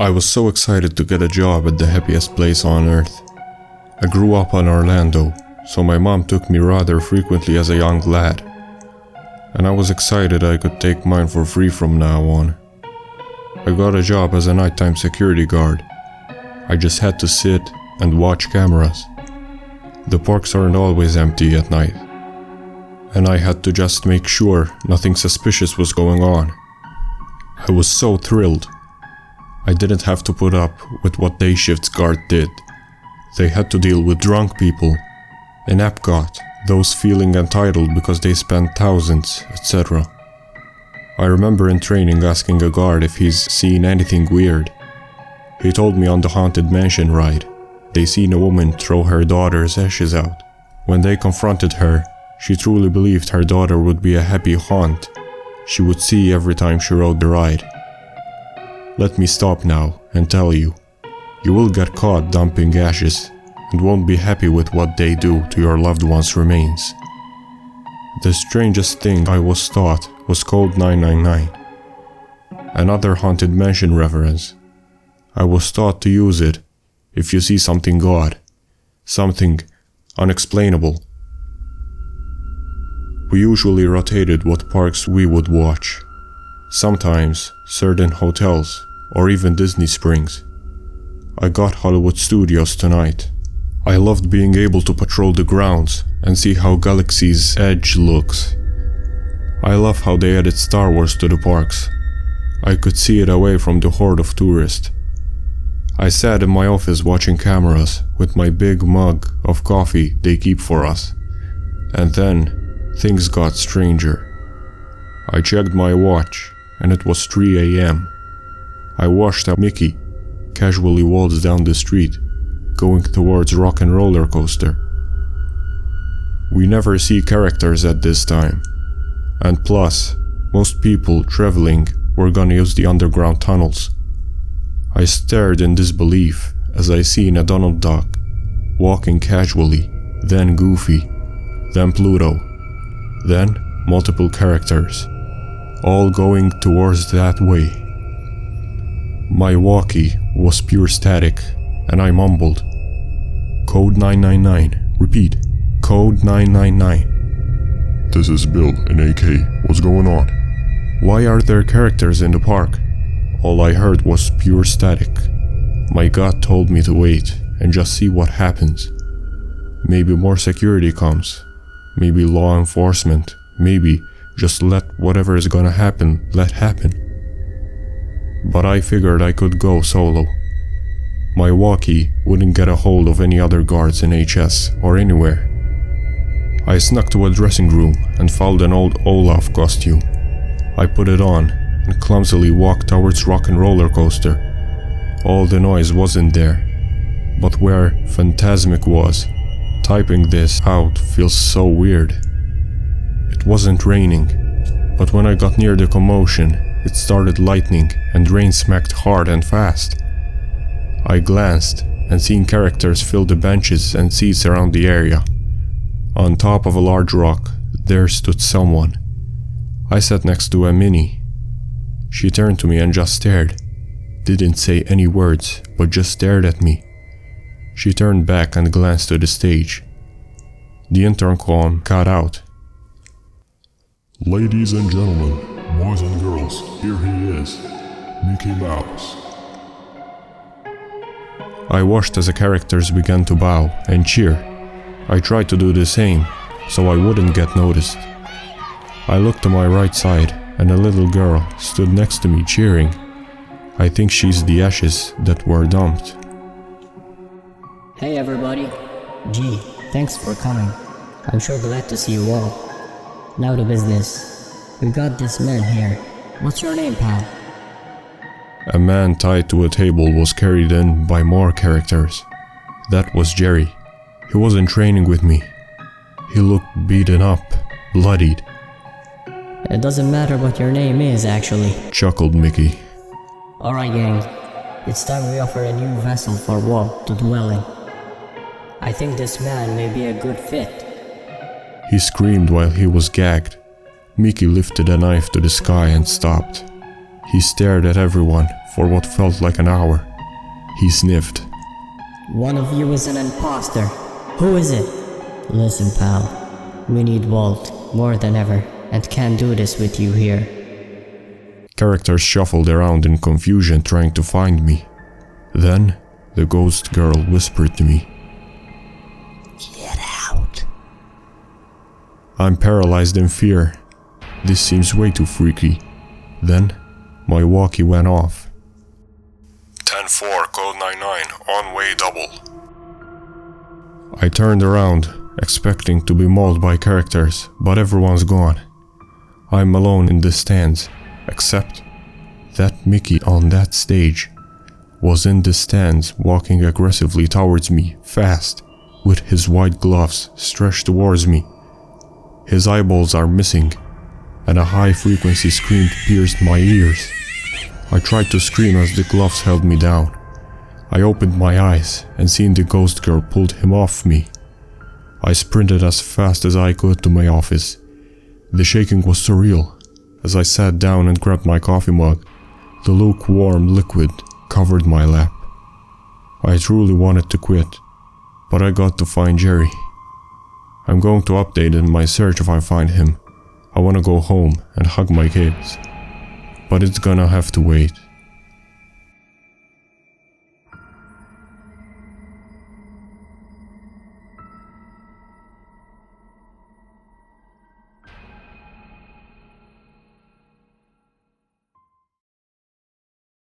I was so excited to get a job at the happiest place on earth. I grew up in Orlando, so my mom took me rather frequently as a young lad. And I was excited I could take mine for free from now on. I got a job as a nighttime security guard. I just had to sit and watch cameras. The parks aren't always empty at night, and I had to just make sure nothing suspicious was going on. I was so thrilled. I didn't have to put up with what day shift's guard did. They had to deal with drunk people in Epcot, those feeling entitled because they spent thousands, etc. I remember in training asking a guard if he's seen anything weird. He told me on the Haunted Mansion ride, they seen a woman throw her daughter's ashes out. When they confronted her, she truly believed her daughter would be a happy haunt she would see every time she rode the ride. Let me stop now and tell you, you will get caught dumping ashes and won't be happy with what they do to your loved one's remains. The strangest thing I was taught was code 999, another Haunted Mansion reference. I was taught to use it if you see something odd, something unexplainable. We usually rotated what parks we would watch, sometimes certain hotels or even Disney Springs. I got Hollywood Studios tonight. I loved being able to patrol the grounds and see how Galaxy's Edge looks. I love how they added Star Wars to the parks. I could see it away from the horde of tourists. I sat in my office watching cameras with my big mug of coffee they keep for us. And then things got stranger. I checked my watch and it was 3 a.m. I watched as Mickey casually waltzed down the street, going towards Rock and Roller Coaster. We never see characters at this time, and plus, most people traveling were gonna use the underground tunnels. I stared in disbelief as I seen a Donald Duck walking casually, then Goofy, then Pluto, then multiple characters, all going towards that way. My walkie was pure static, and I mumbled, "Code 999, repeat, code 999. This is Bill in AK, what's going on? Why are there characters in the park?" All I heard was pure static. My gut told me to wait and just see what happens. Maybe more security comes, maybe law enforcement, maybe just let whatever is gonna happen, let happen. But I figured I could go solo. My walkie wouldn't get a hold of any other guards in HS or anywhere. I snuck to a dressing room and found an old Olaf costume. I put it on and clumsily walked towards Rock and Roller Coaster. All the noise wasn't there, but where Phantasmic was, typing this out feels so weird. It wasn't raining, but when I got near the commotion, it started lightning and rain smacked hard and fast. I glanced and seen characters fill the benches and seats around the area. On top of a large rock, there stood someone. I sat next to a Minnie. She turned to me and just stared. Didn't say any words, but just stared at me. She turned back and glanced to the stage. The intercom cut out. Ladies and gentlemen, boys and girls, here he is, Mickey Mouse. I watched as the characters began to bow and cheer. I tried to do the same, so I wouldn't get noticed. I looked to my right side, and a little girl stood next to me cheering. I think she's the ashes that were dumped. Hey everybody. Gee, thanks for coming. I'm sure glad to see you all. Now to business. We got this man here. What's your name, pal? A man tied to a table was carried in by more characters. That was Jerry. He wasn't training with me. He looked beaten up, bloodied. It doesn't matter what your name is, actually, chuckled Mickey. Alright gang, it's time we offer a new vessel for Walt to dwell in. I think this man may be a good fit. He screamed while he was gagged. Mickey lifted a knife to the sky and stopped. He stared at everyone for what felt like an hour. He sniffed. One of you is an imposter. Who is it? Listen, pal. We need Walt more than ever and can't do this with you here. Characters shuffled around in confusion trying to find me. Then, the ghost girl whispered to me. Get out. I'm paralyzed in fear. This seems way too freaky. Then, my walkie went off. 10-4, code 99, on way double. I turned around, expecting to be mauled by characters, but everyone's gone. I'm alone in the stands, except that Mickey on that stage was in the stands walking aggressively towards me, fast, with his white gloves stretched towards me. His eyeballs are missing, and a high-frequency scream pierced my ears. I tried to scream as the gloves held me down. I opened my eyes and seeing the ghost girl pulled him off me. I sprinted as fast as I could to my office. The shaking was surreal. As I sat down and grabbed my coffee mug, the lukewarm liquid covered my lap. I truly wanted to quit, but I got to find Jerry. I'm going to update in my search if I find him. I want to go home and hug my kids, but it's gonna have to wait.